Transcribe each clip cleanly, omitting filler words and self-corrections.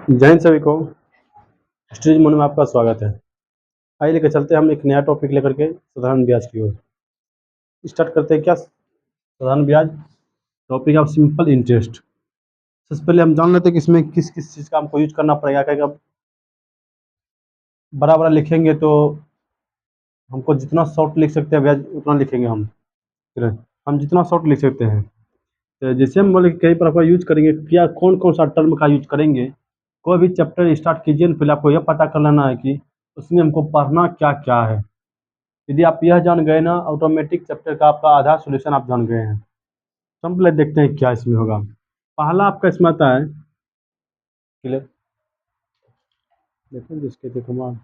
जय हिंद सभी को। स्टडीज मोड में आपका स्वागत है। आइए लेकर चलते हैं हम एक नया टॉपिक लेकर के साधारण ब्याज की ओर। स्टार्ट करते हैं क्या साधारण ब्याज टॉपिक ऑफ सिंपल इंटरेस्ट। सबसे पहले हम जान लेते हैं कि इसमें किस किस चीज़ का हमको यूज करना पड़ेगा। क्या अब बड़ा बड़ा लिखेंगे तो हमको जितना शॉर्ट लिख सकते हैं ब्याज उतना लिखेंगे हम। हम जितना शॉर्ट लिख सकते हैं तो जैसे हम बोले कई प्रकार यूज करेंगे, क्या कौन कौन सा टर्म का यूज करेंगे। कोई भी चैप्टर स्टार्ट कीजिए ना, पहले आपको यह पता कर लेना है कि उसमें हमको पढ़ना क्या क्या है। यदि आप यह जान गए ना, ऑटोमेटिक चैप्टर का आपका आधा सॉल्यूशन आप जान गए हैं। तो हम पहले देखते हैं क्या इसमें होगा। पहला आपका इसमें आता है क्लियर, देखो जिसके देखो मार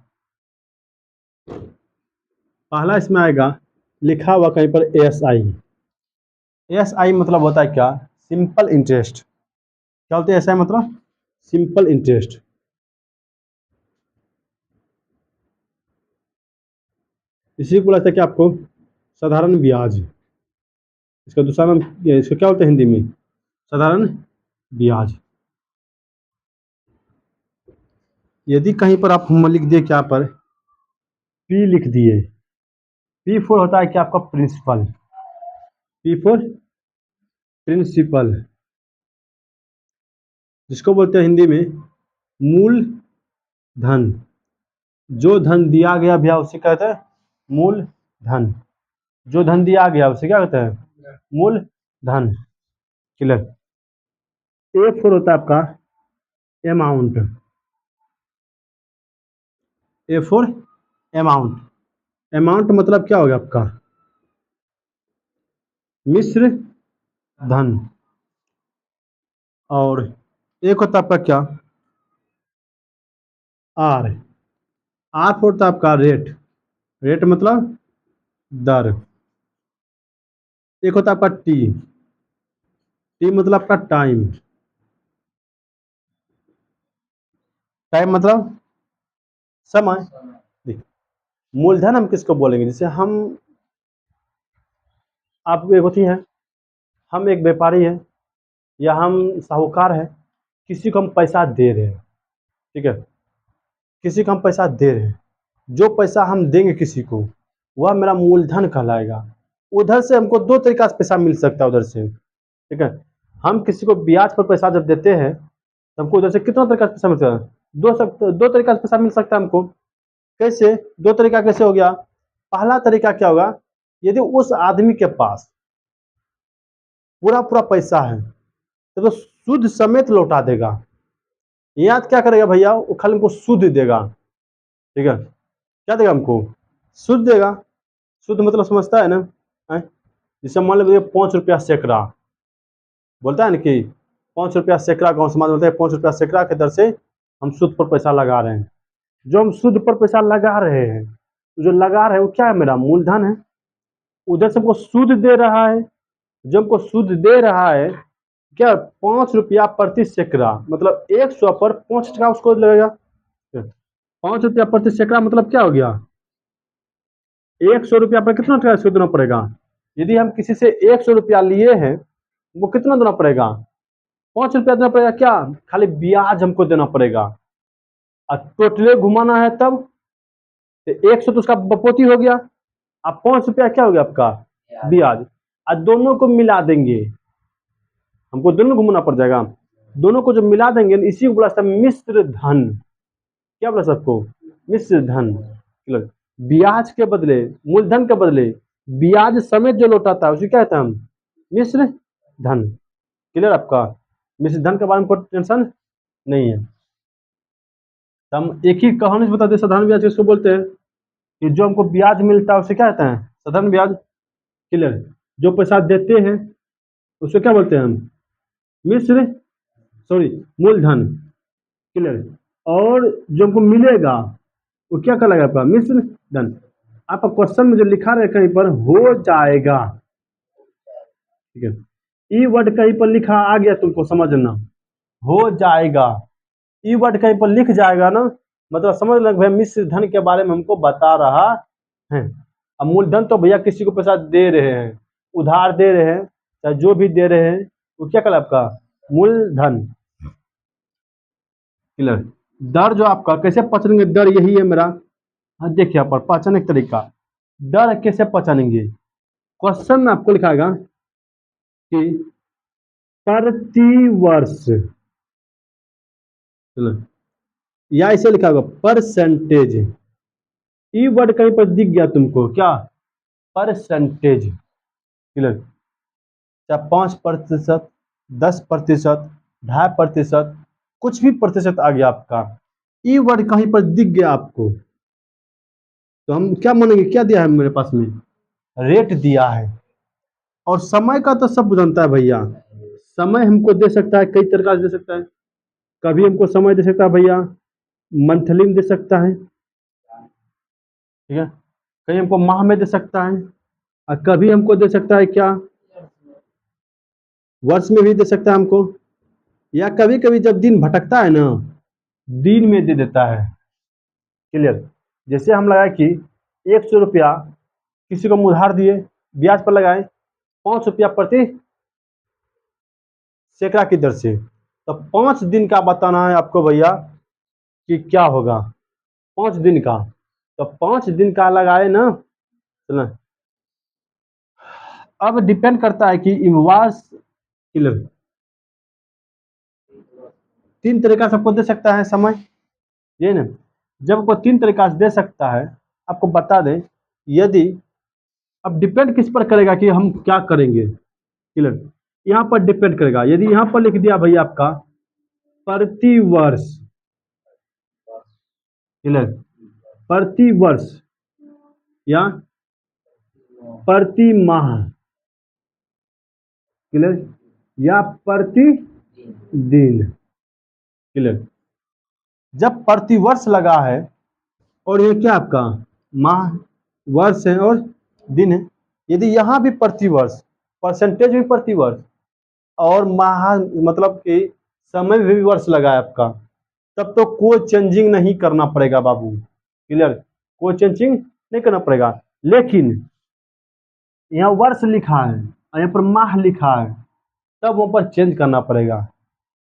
पहला इसमें आएगा लिखा हुआ कहीं पर एएसआई। एएसआई मतलब होता है क्या, सिंपल इंटरेस्ट। क्या होता है एएसआई मतलब सिंपल इंटरेस्ट। इसी को बोला जाता है कि आपको साधारण ब्याज। इसका दूसरा नाम इसको क्या बोलते हैं हिंदी में, साधारण ब्याज। यदि कहीं पर आप लिख दिए क्या पर पी लिख दिए, पी फोर होता है कि आपका प्रिंसिपल, पी फोर प्रिंसिपल, जिसको बोलते हैं हिंदी में मूल धन। जो धन दिया गया भैया उसे कहते हैं मूल धन। जो धन दिया गया उसे क्या कहते हैं, मूल धन। क्लियर। ए फोर होता है आपका अमाउंट, ए फोर अमाउंट। अमाउंट मतलब क्या हो गया आपका मिश्र धन। और एक होता है आपका क्या आर, आर फोर होता है आपका रेट, रेट मतलब दर। एक होता है आपका टी, टी मतलब आपका टाइम, टाइम मतलब समय। देखिए मूलधन हम किसको बोलेंगे, जैसे हम आप एक होती है, हम एक व्यापारी है या हम साहूकार है, किसी को हम पैसा दे रहे हैं, ठीक है, किसी को हम पैसा दे रहे हैं, जो पैसा हम देंगे किसी को वह मेरा मूलधन कहलाएगा। उधर से हमको दो तरीका से पैसा मिल सकता है उधर से, ठीक है। हम किसी को ब्याज पर पैसा जब देते हैं तो हमको उधर से कितना तरीका से पैसा मिलता है, दो तरीका से पैसा मिल सकता है हमको। कैसे, दो तरीका कैसे हो गया। पहला तरीका क्या होगा, यदि उस आदमी के पास पूरा पूरा पैसा है तो शुद्ध समेत लौटा देगा। याद क्या करेगा भैया, वो खाली हमको शुद्ध देगा, ठीक है। क्या देगा हमको, शुद्ध देगा। शुद्ध मतलब समझता है ना, जैसे मान लीजिए 5 रुपया सैकड़ा बोलता है ना कि 5 रुपया सैकड़ा, गाँव समाज बोलते हैं 5 रुपया सैकड़ा के दर से हम शुद्ध पर पैसा लगा रहे हैं। जो हम शुद्ध पर पैसा लगा रहे हैं, जो लगा रहे हैं वो क्या है, मेरा मूलधन है। उधर से हमको शुद्ध दे रहा है, जो हमको शुद्ध दे रहा है क्या, 5 रुपया प्रति सैकड़ा, मतलब 100 पर 5 टका उसको लगेगा। 5 रुपया प्रति सैकड़ा मतलब क्या हो गया, 100 रुपया पर कितना टका इसको देना पड़ेगा। यदि हम किसी से 100 रुपया लिए हैं, वो कितना देना पड़ेगा, 5 रुपया देना पड़ेगा। क्या, खाली ब्याज हमको देना पड़ेगा। और टोटले घुमाना है तब तो 100 तो उसका बपोती हो गया, अब 5 रुपया क्या हो गया आपका ब्याज। आज दोनों को मिला देंगे, हमको दोनों घुमाना पड़ जाएगा। दोनों को जब मिला देंगे इसी को बोला जाता है मिश्र धन। क्या बोला सबको, मिश्र धन। ब्याज के बदले, मूलधन के बदले ब्याज समेत जो लौटाता है उसे क्या कहते हैं हम, मिश्र धन। क्लियर आपका, मिश्र धन के बारे में कोई टेंशन नहीं है। तो हम एक ही कहानी से बताते हैं साधारण ब्याज किसको बोलते हैं, कि जो हमको ब्याज मिलता है उसे क्या कहते हैं, साधारण ब्याज। क्लियर। जो पैसा देते हैं उसे क्या बोलते हैं हम, मिश्र सॉरी मूलधन। क्लियर। और जो हमको मिलेगा वो क्या कहलाएगा आपका मिश्र धन। आपका क्वेश्चन में जो लिखा रहे कहीं पर हो जाएगा, ठीक है, ई वर्ड कहीं पर लिखा आ गया तुमको समझना, हो जाएगा। ई वर्ड कहीं पर लिख जाएगा ना, मतलब समझ लग भाई मिश्र धन के बारे में हमको बता रहा है। अब मूलधन तो भैया किसी को पैसा दे रहे हैं, उधार दे रहे हैं, चाहे जो भी दे रहे हैं वो क्या कहलाएगा आपका मूलधन। क्लियर। डर जो आपका कैसे पहचानेंगे, डर यही है मेरा। हाँ देखिए यहाँ पर पहचानने का तरीका, डर कैसे पहचानेंगे। क्वेश्चन में आपको लिखाएगा कि प्रतिवर्ष, चलो, या इसे लिखा होगा परसेंटेज। ई वर्ड कहीं पर दिख गया तुमको क्या, परसेंटेज। क्लियर। चाहे 5%, 10%, 2.5%, कुछ भी प्रतिशत आ गया आपका, ई वर्ड कहीं पर दिख गया आपको, तो हम क्या मानेंगे, क्या दिया है मेरे पास में, रेट दिया है। और समय का तो सब जानता है भैया, समय हमको दे सकता है, कई तरीका से दे सकता है। कभी हमको समय दे सकता है भैया मंथली में दे सकता है, ठीक है, कहीं हमको माह में दे सकता है, और कभी हमको दे सकता है क्या, वर्ष में भी दे सकता है हमको, या कभी कभी जब दिन भटकता है ना, दिन में दे देता है। क्लियर। जैसे हम लगाए कि 100 रुपया किसी को हम उधार दिए, ब्याज पर लगाए 5 रुपया प्रति सैकड़ा की दर से, तो 5 दिन का बताना है आपको भैया कि क्या होगा, 5 दिन का। तो 5 दिन का लगाए ना, चलो, अब डिपेंड करता है कि इनवॉइस। क्लियर। 3 तरीका से आपको दे सकता है समय, ये ना, जब आपको 3 तरीका से दे सकता है, आपको बता दें, यदि, अब डिपेंड किस पर करेगा कि हम क्या करेंगे। क्लियर। यहाँ पर डिपेंड करेगा, यदि यहाँ पर लिख दिया भैया आपका प्रति वर्ष, क्लियर, प्रति वर्ष या प्रति माह, क्लियर, या प्रति दिन। क्लियर। जब प्रति वर्ष लगा है, और ये क्या आपका माह, वर्ष है और दिन है, यदि यहाँ भी प्रति वर्ष, परसेंटेज भी प्रति वर्ष, और माह मतलब कि समय भी वर्ष लगा है आपका, तब तो कोई चेंजिंग नहीं करना पड़ेगा बाबू। क्लियर। कोई चेंजिंग नहीं करना पड़ेगा। लेकिन यहाँ वर्ष लिखा है और यहाँ पर माह लिखा है, तब वहाँ पर चेंज करना पड़ेगा।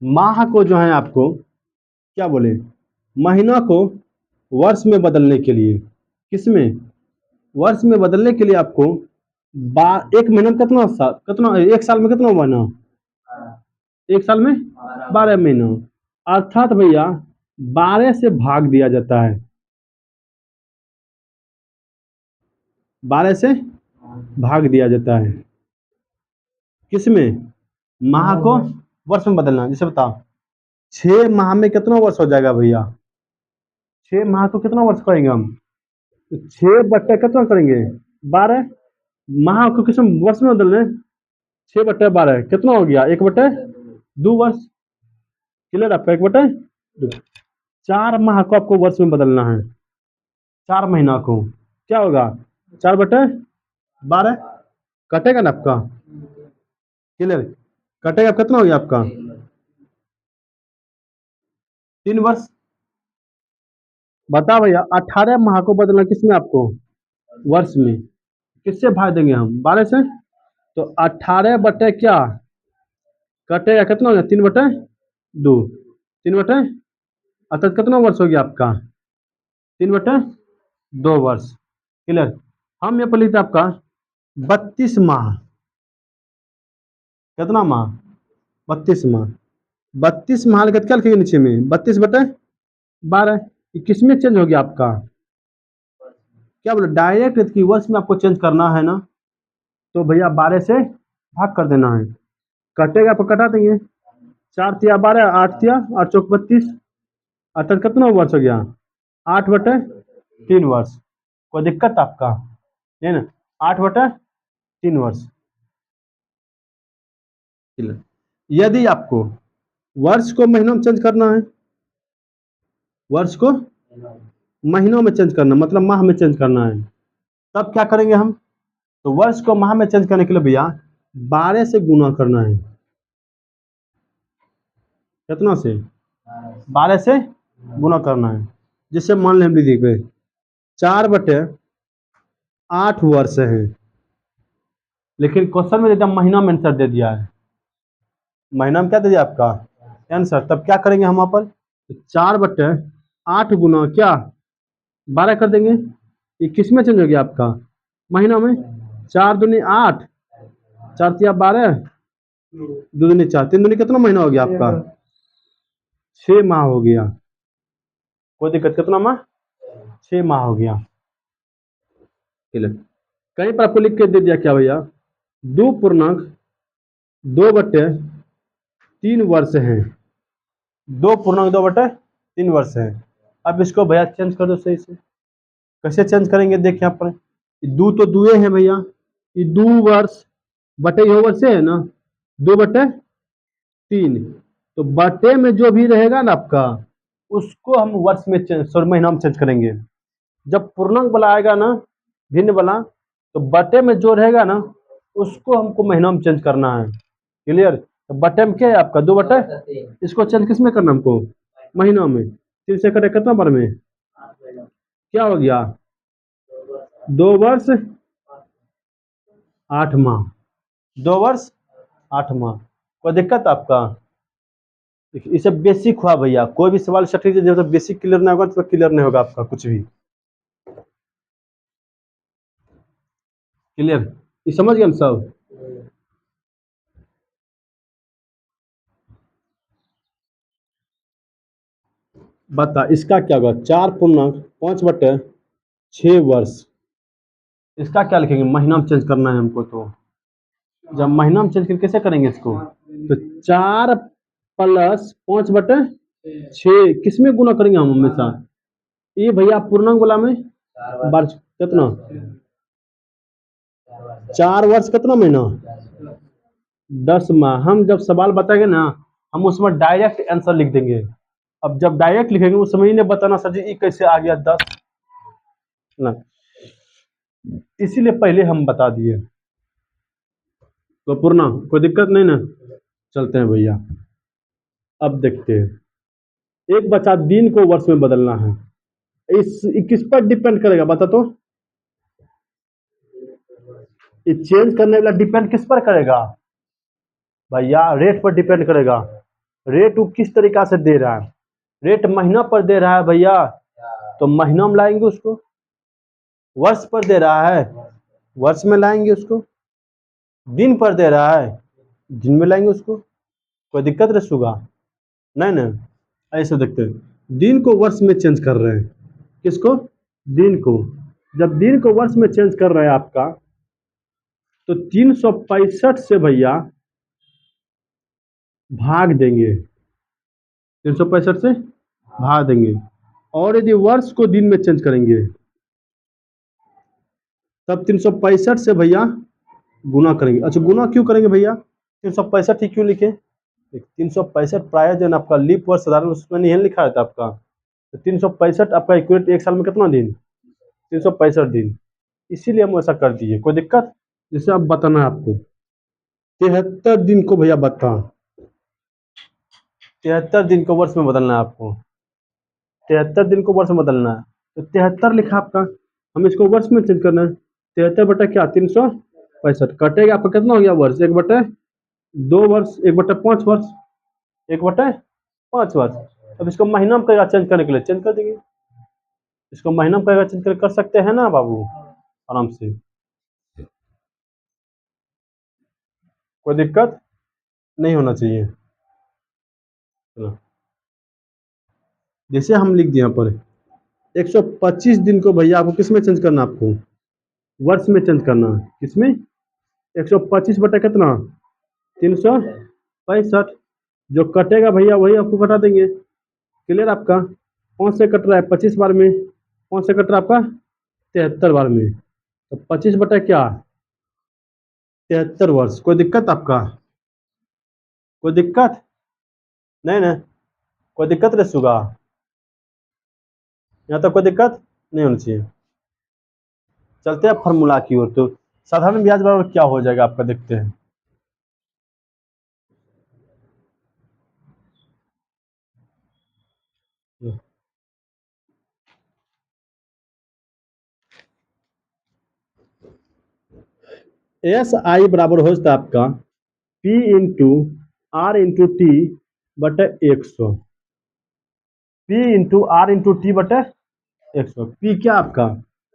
माह को जो है आपको क्या बोले, महीना को वर्ष में बदलने के लिए, किसमें, वर्ष में बदलने के लिए आपको एक महीना में कितना साल, कितना एक साल में कितना महीना, एक साल में 12 महीना, अर्थात भैया 12 से भाग दिया जाता है, 12 से भाग दिया जाता है, किसमें, माह को वर्ष में बदलना। जैसे बताओ 6 माह में कितना वर्ष हो जाएगा भैया, 6 माह को कितना वर्ष करेंगे हम, तो 6/कितना करेंगे, 12, माह को किस वर्ष में बदल रहे, 6/12 कितना हो गया, 1/2 वर्ष। क्लियर। आपका 1/2, 4 माह को आपको वर्ष में बदलना है, 4 महीना को क्या होगा, 4/12, कटेगा ना आपका। क्लियर। कटेगा, कितना हो गया आपका, 3 वर्ष। बता भैया 18 माह को बदलना किसमें आपको, वर्ष में, किससे भाग देंगे हम, 12 से, तो 18 बटे क्या, कटेगा कितना हो गया, 3/2, 3/, अर्थात कितना वर्ष हो गया आपका, 3/2 वर्ष। क्लियर। हम यहाँ पर लिखते हैं आपका 32 माह, कितना माह, 32 माह, 32 माह लिखा क्या लिखेंगे नीचे में, 32/12, ये किसमें चेंज हो गया आपका, क्या बोले, डायरेक्ट की वर्ष में आपको चेंज करना है ना, तो भैया 12 से भाग कर देना है, कटेगा तो कटा देंगे, 4×3 = 12, 8×8 = 32, अर्थात कितना वर्ष हो गया, 8/3 वर्ष। कोई दिक्कत आपका, है ना, 8/3 वर्ष। यदि आपको वर्ष को महीनों में चेंज करना है, वर्ष को महीनों में चेंज करना मतलब माह में चेंज करना है, तब क्या करेंगे हम, तो वर्ष को माह में चेंज करने के लिए भैया 12 से गुना करना है, कितना से, 12 से गुना करना है। जिससे मान लें हम लिख गए 4/8 वर्ष है, लेकिन क्वेश्चन में देता महीना में आंसर दे दिया है, महीना में क्या दे दिया आपका आंसर, तब क्या करेंगे हम वहां पर, तो 4/8 गुना क्या 12 कर देंगे। ये किस में चेंज हो गया आपका महीना में। 4 दूनी 8, 4 तिया 12, 2 दूनी 4, 3 दूनी कितना महीना हो गया आपका 6 माह हो गया। कोई दिक्कत कितना माह 6 माह हो गया। क्लियर। कहीं पर आपको लिख के दे दिया क्या भैया 2.2/3 वर्ष है। 2.2/3 वर्ष है। अब इसको भैया चेंज कर दो सही से। कैसे चेंज करेंगे देखिए यहाँ पर दो तो दुए हैं भैया। ये 2 वर्ष बटे ये वर्ष है ना 2/3। तो बटे में जो भी रहेगा ना आपका उसको हम वर्ष में सॉरी महीना में चेंज करेंगे। जब पूर्णांक वाला आएगा ना भिन्न वाला तो बटे में जो रहेगा ना उसको हमको महीना में चेंज करना है। क्लियर। तो बटे में क्या है आपका 2/, इसको चेंज किस में करना हमको महीना में। 3 से कटे कितना बार में क्या हो गया 2 वर्ष 8 माह। 2 वर्ष 8 माह। कोई दिक्कत आपका। देखिए इसे बेसिक हुआ भैया। कोई भी सवाल सटीक जब तक बेसिक क्लियर नहीं होगा तो क्लियर नहीं होगा आपका कुछ भी। क्लियर। ये समझ गए हम सब। बता इसका क्या होगा 4.5/6 वर्ष। इसका क्या लिखेंगे महीना में चेंज करना है हमको। तो जब महीना में चेंज करके कैसे करेंगे इसको तो 4+5/6 किसमें गुना करेंगे हम हमेशा। ये भैया पूर्णांक वाला में बार कितना 4 वर्ष कितना महीना 10 माह। हम जब सवाल बताएंगे ना हम उसमें डायरेक्ट आंसर लिख देंगे। अब जब डायरेक्ट लिखेंगे उस समय ही नहीं बताना सर जी ये कैसे आ गया 10 ना। इसीलिए पहले हम बता दिए। तो पूर्णा कोई दिक्कत नहीं ना। चलते हैं भैया। अब देखते हैं एक बचा दिन को वर्ष में बदलना है। किस पर डिपेंड करेगा बता तो। ये चेंज करने वाला डिपेंड किस पर करेगा भैया रेट पर डिपेंड करेगा। रेट वो किस तरीका से दे रहा है। रेट महीना पर दे रहा है भैया तो महीना में लाएंगे उसको। वर्ष पर दे रहा है वर्ष में लाएंगे उसको। दिन पर दे रहा है दिन में लाएंगे उसको। कोई दिक्कत रसूगा नहीं ना। ऐसे देखते हैं दिन को वर्ष में चेंज कर रहे हैं। किसको दिन को। जब दिन को वर्ष में चेंज कर रहे हैं आपका तो 365 से भैया भाग देंगे। 365 से भाग देंगे। और यदि वर्ष को दिन में चेंज करेंगे तब 365 से भैया गुना करेंगे। अच्छा गुना क्यों करेंगे भैया 365 ही क्यों लिखे 365 प्राय जो आपका लीप वर्ष साधारण उसमें नहीं लिखा रहता आपका। तो 365 आपका इक्वल एक साल में कितना दिन 365 दिन। इसीलिए हम ऐसा कर दिए। कोई दिक्कत जैसे अब बताना है आपको 73 दिन को भैया बता 73 दिन को वर्ष में बदलना है आपको। 73 दिन को वर्ष में बदलना है तो 73 लिखा आपका। हम इसको वर्ष में चेंज करना है। 73 बटा क्या 365 कटेगा आपका कितना हो गया वर्ष 1/2 वर्ष 1/5 वर्ष 1/5 वर्ष। अब इसको महीना में करेगा चेंज करने के लिए चेंज कर देंगे। इसको महीना में करेगा चेंज कर सकते हैं ना बाबू आराम से। कोई दिक्कत नहीं होना चाहिए। चलो जैसे हम लिख दिए यहाँ पर 125 दिन को भैया आपको किस में चेंज करना आपको वर्ष में चेंज करना है। किसमें 125 बटा कितना 365 जो कटेगा भैया वही आपको कटा देंगे। क्लियर आपका 5 से कट रहा है 25 बार में 5 से कट रहा है आपका 73 बार में। तो 25 बटा क्या 73 वर्ष। कोई दिक्कत आपका कोई दिक्कत नहीं ना। कोई दिक्कत रसूगा यहाँ तक कोई दिक्कत नहीं होनी चाहिए। चलते हैं फार्मूला की ओर। तो साधारण ब्याज बराबर क्या हो जाएगा आपका देखते हैं। SI बराबर हो जाता है आपका P into R into T बटे 100। P into R into T बटे 100। P क्या आपका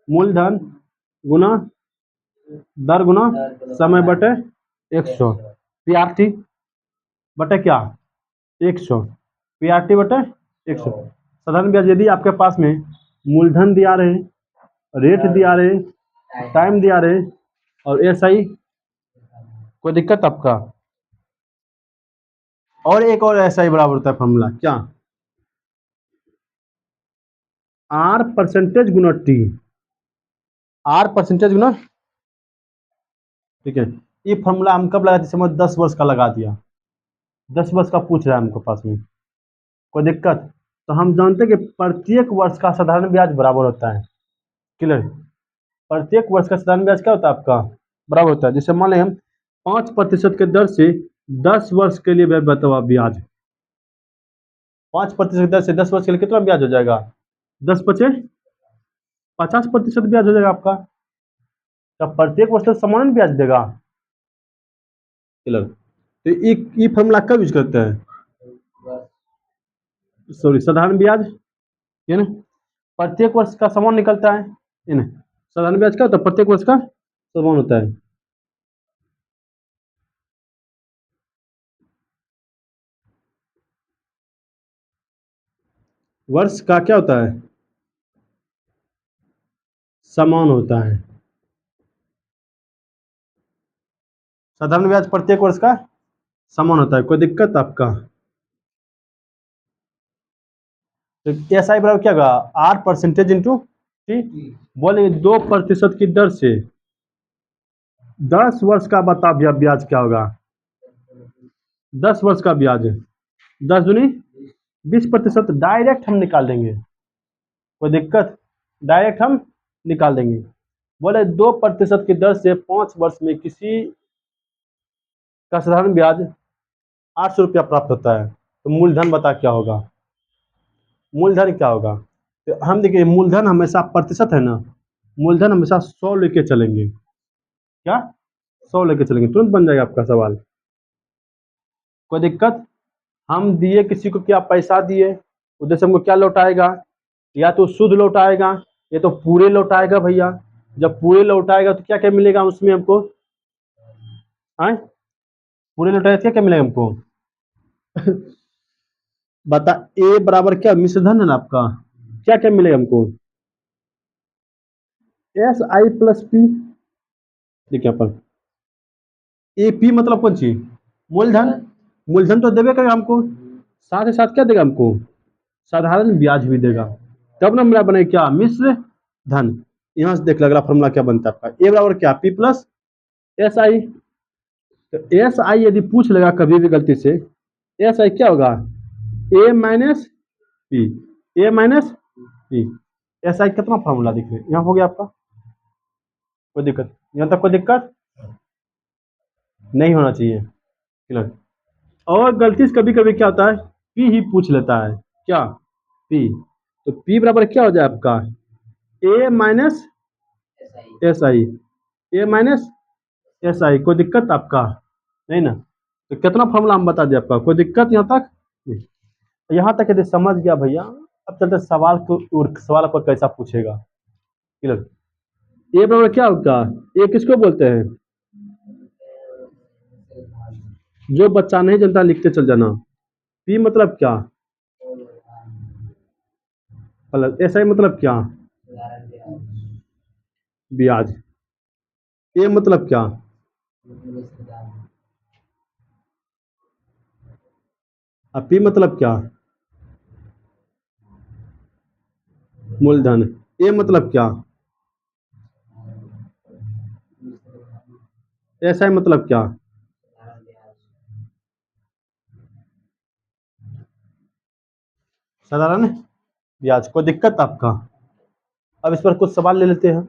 मूलधन गुना दर गुना समय बटे 100। PRT बटे क्या 100। PRT बटे 100। साधारण ब्याज यदि आपके पास में मूलधन दिया रहे, रेट दिया रहे, टाइम दिया रहे और SI, कोई दिक्कत आपका? और एक और SI बराबर होता है फॉर्मूला क्या, R परसेंटेज गुना T। R परसेंटेज गुना, ठीक है। ये फॉर्मूला हम कब लगा, जैसे 10 वर्ष का लगा दिया, 10 वर्ष का पूछ रहा है हमको पास में, कोई दिक्कत? तो हम जानते हैं कि प्रत्येक वर्ष का साधारण ब्याज बराबर होता है। क्लियर? प्रत्येक वर्ष का साधारण ब्याज क्या होता है आपका, बराबर होता है। जैसे मान लें हम 5% के दर से 10 वर्ष के लिए बताओ ब्याज, 5% की दर से 10 वर्ष के लिए कितना ब्याज हो जाएगा, 10 पचे 50% ब्याज हो जाएगा आपका। तब प्रत्येक वर्ष तो समान ब्याज देगा। क्लियर? तो ये फॉर्मूला कब यूज करते हैं, सॉरी साधारण ब्याज, है ना, प्रत्येक वर्ष का समान निकलता है ना। साधारण ब्याज क्या होता है, प्रत्येक वर्ष का समान होता है। वर्ष का क्या होता है, समान होता है। साधारण ब्याज प्रत्येक वर्ष का समान होता है, कोई दिक्कत आपका? तो SI बराबर क्या होगा, R परसेंटेज इंटू T। बोले 2% की दर से 10 वर्ष का बता ब्याज क्या होगा, 10 वर्ष का ब्याज 10 दूनी 20%। डायरेक्ट हम निकाल देंगे, कोई दिक्कत, डायरेक्ट हम निकाल देंगे। बोले 2% की दर से 5 वर्ष में किसी का साधारण ब्याज 800 रुपया प्राप्त होता है, तो मूलधन बता क्या होगा, मूलधन क्या होगा? तो हम देखिए मूलधन हमेशा प्रतिशत है ना, मूलधन हमेशा 100 लेके चलेंगे, क्या 100 लेके चलेंगे, तुरंत बन जाएगा आपका सवाल, कोई दिक्कत? हम दिए किसी को क्या, पैसा दिए, उद्देश्य हमको क्या लौटाएगा, या तो शुद्ध लौटाएगा या तो पूरे लौटाएगा भैया। जब पूरे लौटाएगा तो क्या क्या मिलेगा उसमें हमको, आए पूरे लौटाएगा क्या क्या मिलेगा हमको बता। ए बराबर क्या, मिश्रधन है ना आपका, क्या क्या मिलेगा हमको, SI प्लस P। देखिए अपन AP मतलब कौन सी, मूलधन, मूलधन तो देवे करेगा हमको, साथ ही साथ क्या देगा हमको, साधारण ब्याज भी देगा। तब ना मेरा बने क्या, मिश्र धन। यहां से देख लो अगला फॉर्मूला क्या बनता है आपका, ए बराबर क्या, P प्लस SI। तो SI यदि पूछ लेगा कभी भी गलती से, SI क्या होगा, A minus P, A minus P। SI कितना फॉर्मूला दिख रहे, यहाँ हो गया आपका, कोई दिक्कत, यहाँ तक कोई दिक्कत नहीं होना चाहिए। क्लियर? और गलती से कभी कभी क्या होता है, P ही पूछ लेता है, क्या P। तो P बराबर क्या हो जाए आपका, A minus SI, A minus SI। कोई दिक्कत आपका नहीं ना? तो कितना फॉर्मूला हम बता दें आपका, कोई दिक्कत यहाँ तक नहीं। यहाँ तक यदि समझ गया भैया, अब चलते सवाल को, सवाल आपको कैसा पूछेगा। क्लियर? ए बराबर क्या होता है, ए किसको बोलते हैं, जो बच्चा नहीं जानता लिखते चल जाना। P मतलब क्या, SI मतलब क्या, ब्याज। A मतलब क्या, अब P मतलब क्या, मूलधन। A मतलब क्या, SI मतलब क्या, साधारण ब्याज। कोई दिक्कत आपका? अब इस पर कुछ सवाल ले लेते हैं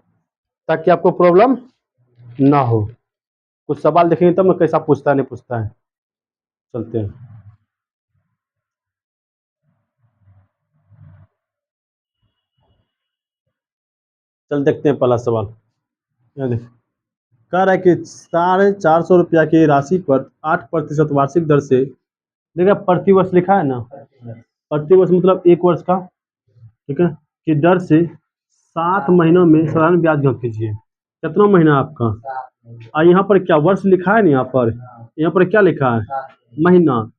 ताकि आपको प्रॉब्लम ना हो। कुछ सवाल देखेंगे तब मैं कैसा पूछता है नहीं पूछता है। चलते हैं, चल देखते हैं पहला सवाल। यहाँ देख, कह रहा है कि 450 रुपया की राशि पर 8% वार्षिक दर से, देखा प्रति वर्ष लिखा है ना, प्रति वर्ष मतलब 1 वर्ष का, ठीक है, की दर से 7 महीनों में साधारण ब्याज ग्रहण कीजिए। कितना महीना आपका? और यहाँ पर क्या वर्ष लिखा है ना, यहाँ पर क्या लिखा है? महीना।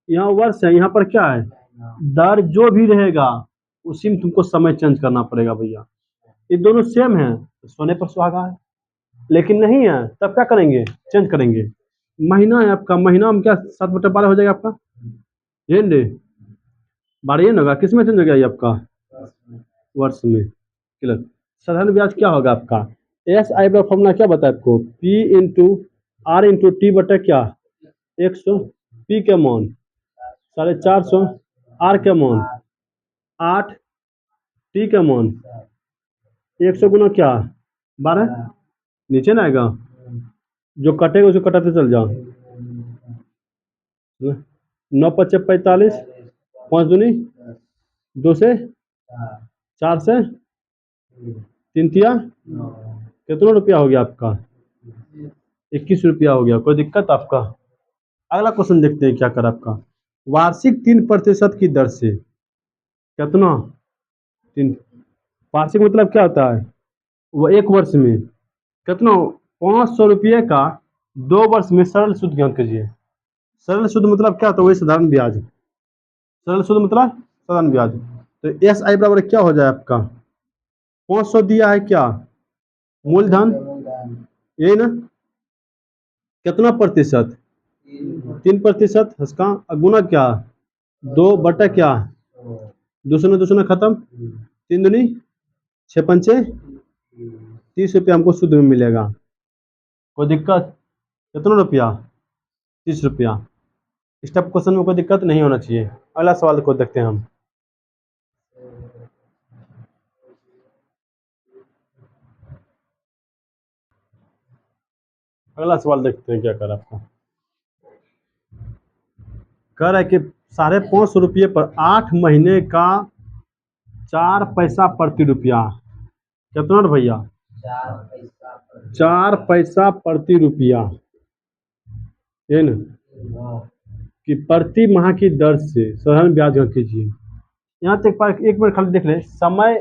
यहाँ वर्ष है, यहाँ पर क्या है? दर जो भी रहेगा उसी में तुमको समय चेंज करना पड़ेगा भैया। ये दोनों सेम है, सोने पर सुहागा है। लेकिन नहीं है, तब क्या करेंगे? चेंज करेंगे। महीना है आपका, महीना में क्या 7/12 हो जाएगा आपका? ये डे 12 ना होगा, किस में चेंज हो गया ये आपका? वर्ष में। क्लियर। साधारण ब्याज क्या होगा आपका? एस आई का फॉर्मूला क्या बताया आपको? P into R into T बटा क्या? 100। पी के मान 450, आर के मान 8, टी के मान 100 गुना क्या? 12। नीचे ना आएगा, जो कटेगा उसको कटाते चल जाओ। 9×5 = 45, 5×2 2 से 4 से 3 कितना रुपया हो गया आपका? 21 रुपया हो गया। कोई दिक्कत आपका? अगला क्वेश्चन देखते हैं क्या कर आपका। वार्षिक 3% की दर से कितना? 3। वार्षिक मतलब क्या होता है? वो 1 वर्ष में कितना? 500 रुपये का 2 वर्ष में सरल सूद ज्ञान कीजिए। सरल सूद मतलब क्या होता है? वही साधारण ब्याज। सरल सूद मतलब साधारण ब्याज। तो एस आई बराबर क्या हो जाए आपका? 500 दिया है क्या? मूलधन, यही ना? कितना प्रतिशत? 3%। इसका गुना क्या? 2 बटा क्या? 2 खत्म। 3×2 6×5 30 रुपया हमको शुद्ध में मिलेगा। कोई दिक्कत? कितना रुपया? 30 रुपया। स्टेप क्वेश्चन में कोई दिक्कत नहीं होना चाहिए। अगला सवाल को देखते हैं हम। अगला सवाल देखते हैं क्या कर आपका। कह रहा है कि 550 रुपये पर 8 महीने का 4 पैसा प्रति रुपया। कितना रे भैया? 4 पैसा प्रति रुपया, है ना? कि प्रति माह की दर से साधारण ब्याज ग्रहण कीजिए। यहाँ तक एक बार खाली देख ले, समय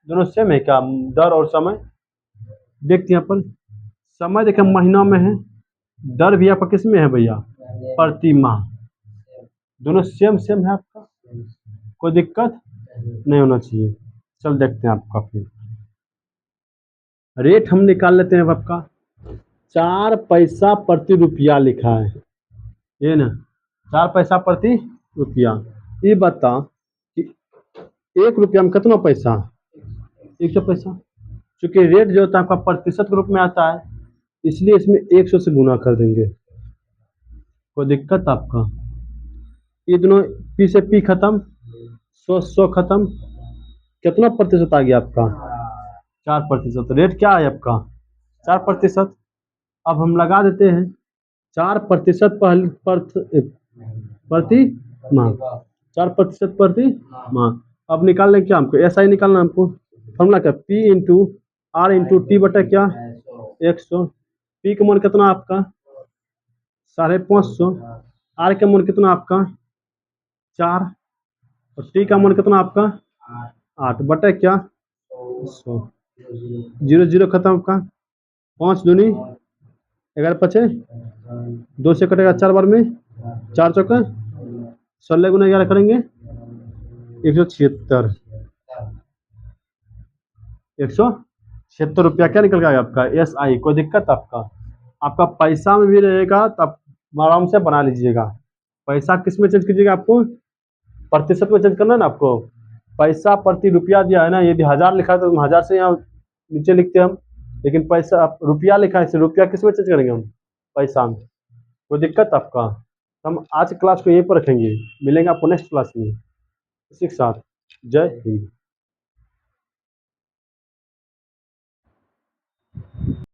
दोनों सेम है क्या? दर और समय देखते हैं अपन। समय देखें महीना में है, दर भी आपका किस में है भैया? प्रति माह। दोनों सेम सेम है आपका, कोई दिक्कत नहीं होना चाहिए। चल देखते हैं आपका फिर रेट हम निकाल लेते हैं आपका। 4 पैसा प्रति रुपया लिखा है, ये ना? 4 पैसा प्रति रुपया। ये बता कि 1 रुपया में कितना पैसा? 100 पैसा। चूंकि रेट जो होता है आपका प्रतिशत के रूप में आता है, इसलिए इसमें 100 से गुना कर देंगे। कोई दिक्कत आपका? ये दोनों पी से पी खत्म, 100 खत्म। कितना प्रतिशत आ गया आपका? 4%। रेट क्या है आपका? 4%। अब हम लगा देते हैं 4% प्रति माह। 4% प्रति माह। अब निकाल लें क्या हमको? एस आई निकालना हमको। फॉर्मूला क्या? P into R into T बटा क्या? 100। पी का मान कितना आपका? 550। आर का मान कितना आपका? 4। और टी का मान कितना आपका? 8 बटा क्या? 100। 0 खत्म आपका। 5×2 11×5 2 से कटेगा 4 बार में, 4×4 16×11 करेंगे 176। 176 रुपया क्या निकल गया आपका? S I. कोई दिक्कत आपका? आपका पैसा में भी रहेगा, तब आराम से बना लीजिएगा। पैसा किस में चेंज कीजिएगा? आपको प्रतिशत में चेंज करना है ना आपको। पैसा प्रति रुपया दिया है ना, यदि 1000 लिखा है तो हम 1000 से यहाँ नीचे लिखते हैं हम। लेकिन पैसा रुपया लिखा है, रुपया किस में चेंज करेंगे हम? पैसा में। कोई दिक्कत आपका? हम आज क्लास को यहीं पर रखेंगे, मिलेंगे आपको नेक्स्ट क्लास में इसी के साथ। जय हिंद।